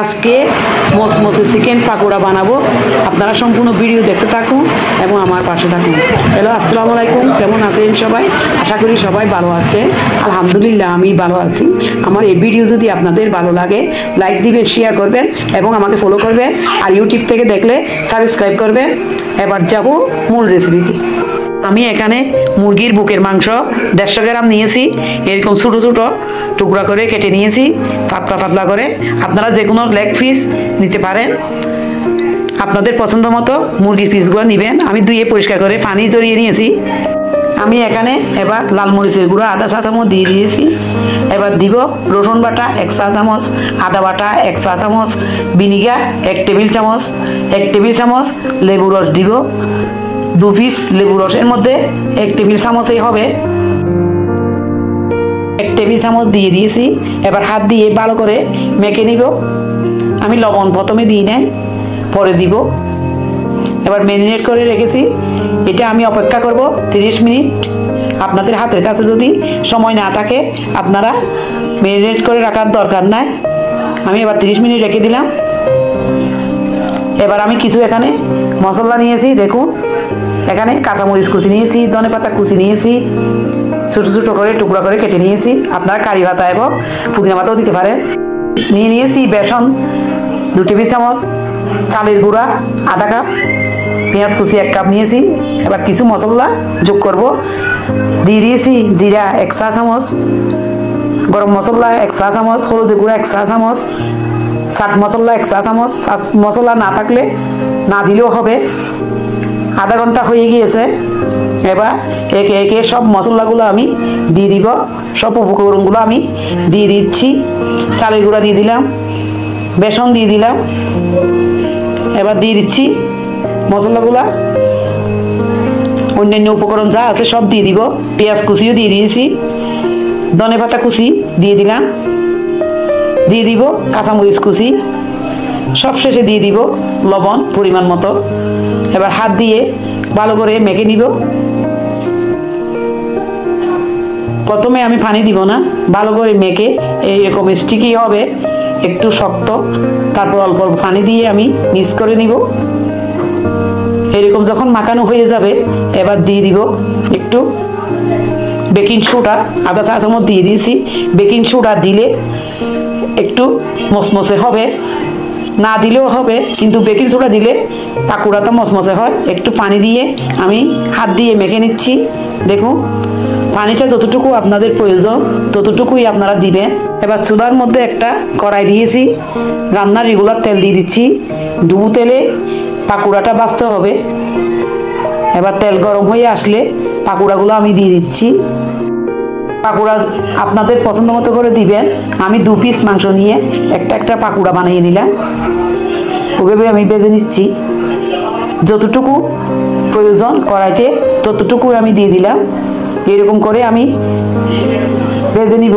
আজকে মচমচে চিকেন পাকোড়া বানাবো। আপনারা সম্পূর্ণ ভিডিও দেখতে থাকুন এবং আমার পাশে থাকুন। হ্যালো, আসসালামু আলাইকুম। কেমন আছেন সবাই? আশা করি সবাই ভালো আছেন। আলহামদুলিল্লাহ আমি ভালো আছি। আমার এই ভিডিও যদি আপনাদের ভালো লাগে লাইক দিবেন, শেয়ার করবেন এবং আমাকে ফলো করবেন। আর ইউটিউব থেকে দেখলে সাবস্ক্রাইব করবেন। এবার যাব মূল রেসিপিতে। আমি এখানে মুরগির বুকের মাংস 150 গ্রাম নিয়েছি। এরকম ছোটো ছোটো টুকরা করে কেটে নিয়েছি, পাতলা পাতলা করে। আপনারা যে কোনো লেগ পিস নিতে পারেন, আপনাদের পছন্দ মতো মুরগির পিসগুলো নেবেন। আমি ধুয়ে পরিষ্কার করে পানি জড়িয়ে নিয়েছি। আমি এখানে এবার লাল মরিচের গুঁড়ো আধা চা চামচ দিয়ে দিয়েছি। এবার দিব রসুন বাটা 1 চা চামচ, আদা বাটা 1 চা চামচ, ভিনিগার 1 টেবিল চামচ, 1 টেবিল চামচ লেবু রস দিব। 2 পিস লেবু রসের মধ্যে 1 টেবিল চামচই হবে। 1 টেবিল চামচ দিয়ে দিয়েছি। এবার হাত দিয়ে ভালো করে মেখে নিব। আমি লবণ প্রথমে দিই নাই, পরে দিব। এবার ম্যারিনেট করে রেখেছি। এটা আমি অপেক্ষা করব 30 মিনিট। আপনাদের হাতের কাছে যদি সময় না থাকে আপনারা ম্যারিনেট করে রাখার দরকার নাই। আমি এবার 30 মিনিট রেখে দিলাম। এবার আমি কিছু এখানে মশলা নিয়েছি। দেখুন, এখানে কাঁচামরিচ কুচি নিয়েছি, ধনেপাতা কুচি নিয়েছি, ছোটো ছোটো করে টুকরা করে কেটে নিয়েছি। আপনারা কারি পাতা এবং পুদিনা পাতাও দিতে পারেন। নিয়েছি বেসন 2 টেবিল চামচ, চালের গুঁড়া আধা কাপ, পেঁয়াজ কুচি 1 কাপ নিয়েছি। এবার কিছু মশলা যোগ করব। দিয়ে দিয়েছি জিরা 1 চা চামচ, গরম মশলা 1 চা চামচ, হলুদের গুঁড়া 1 চা চামচ, চাট মশলা 1 চা চামচ। চাট মশলা না থাকলে না দিলেও হবে। আধা ঘন্টা হয়ে গিয়েছে। এবার একে একে সব মশলাগুলো আমি দিয়ে দিব। সব উপকরণগুলো আমি দিয়ে দিচ্ছি। চালের গুঁড়া দিয়ে দিলাম, বেসন দিয়ে দিলাম। এবার দিয়ে দিচ্ছি মশলাগুলো, অন্যান্য উপকরণ যা আছে সব দিয়ে দিব। পেঁয়াজ কুচিও দিয়ে দিয়েছি, ধনেপাতা কুচি দিয়ে দিলাম, দিয়ে দিব কাঁচামরিচ কুচি, সব শেষে দিয়ে দিব লবণ পরিমাণ মতো। এবার হাত দিয়ে ভালো করে মেখে নিব। প্রথমে আমি পানি দিব না, ভালো করে মেখে এইরকম স্টিকি হবে, একটু শক্ত। তারপর অল্প অল্প পানি দিয়ে আমি মিক্স করে নিব। এরকম যখন মাখানো হয়ে যাবে এবার দিয়ে দিব একটু বেকিং সোডা, আধা চা চামচ দিয়ে দিয়েছি। বেকিং সোডা দিলে একটু মচমচে হবে, না দিলেও হবে, কিন্তু বেকিং সোডা দিলে পাকোড়াটা মচমচে হয়। একটু পানি দিয়ে আমি হাত দিয়ে মেখে নিচ্ছি। দেখুন, পানিটা যতটুকু আপনাদের প্রয়োজন ততটুকুই আপনারা দিবেন। এবার চুলার মধ্যে একটা কড়াই দিয়েছি, রান্নার রেগুলার তেল দিয়ে দিচ্ছি। ডুবো তেলে পাকোড়াটা ভাজতে হবে। এবার তেল গরম হয়ে আসলে পাকোড়াগুলো আমি দিয়ে দিচ্ছি। পাকোড়া আপনাদের পছন্দ মতো করে দিবেন। আমি 2 পিস মাংস নিয়ে একটা পাকোড়া বানিয়ে নিলাম। ওভাবে আমি ভেজে নিচ্ছি। যতটুকু প্রয়োজন কড়াইতে ততটুকু আমি দিয়ে দিলাম। এরকম করে আমি ভেজে নিব।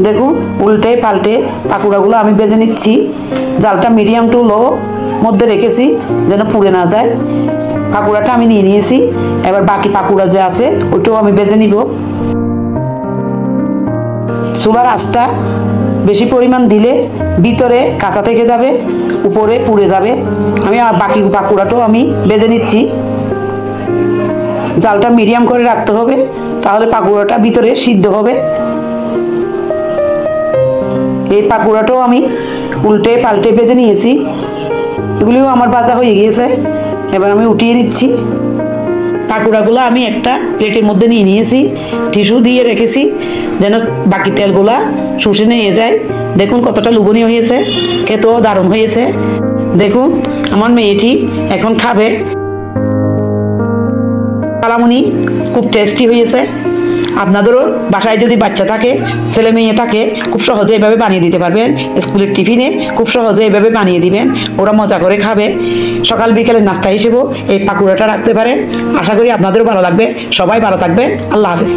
দেখুন, উল্টে পাল্টে পাকোড়াগুলো আমি ভেজে নিচ্ছি। জালটা মিডিয়াম টু লো মধ্যে রেখেছি যেন পুড়ে না যায়। পাকোড়াটা আমি নিয়ে নিয়েছি। এবার বাকি পাকোড়া যে আছে ওইটাও আমি ভেজে নিব। চুলার আঁচটা বেশি পরিমাণ দিলে ভিতরে কাঁচা থেকে যাবে, উপরে পুড়ে যাবে। আমি বাকি পাকোড়াটাও আমি ভেজে নিচ্ছি। জালটা মিডিয়াম করে রাখতে হবে, তাহলে পাকোড়াটা ভিতরে সিদ্ধ হবে। এই পাকোড়াটাও আমি উল্টে পাল্টে ভেজে নিয়েছি। এগুলিও আমার ভাজা হয়ে গিয়েছে। এবার আমি উঠিয়ে নিচ্ছি। পাকোড়াগুলো আমি একটা প্লেটের মধ্যে নিয়ে নিয়েছি, টিস্যু দিয়ে রেখেছি যেন বাকি তেলগুলা শুষে নিয়ে যায়। দেখুন কতটা লোভনীয় হয়েছে, খেতেও দারুণ হয়েছে। দেখুন আমার মেয়েটি এখন খাবে। কালামুনি খুব টেস্টি হয়েছে। আপনাদেরও বাসায় যদি বাচ্চা থাকে, ছেলে মেয়ে থাকে, খুব সহজে এভাবে বানিয়ে দিতে পারবেন। স্কুলের টিফিনে খুব সহজে এভাবে বানিয়ে দিবেন, ওরা মজা করে খাবে। সকাল বিকেলের নাস্তা হিসেবেও এই পাকোড়াটা রাখতে পারেন। আশা করি আপনাদেরও ভালো লাগবে। সবাই ভালো থাকবেন। আল্লাহ হাফেজ।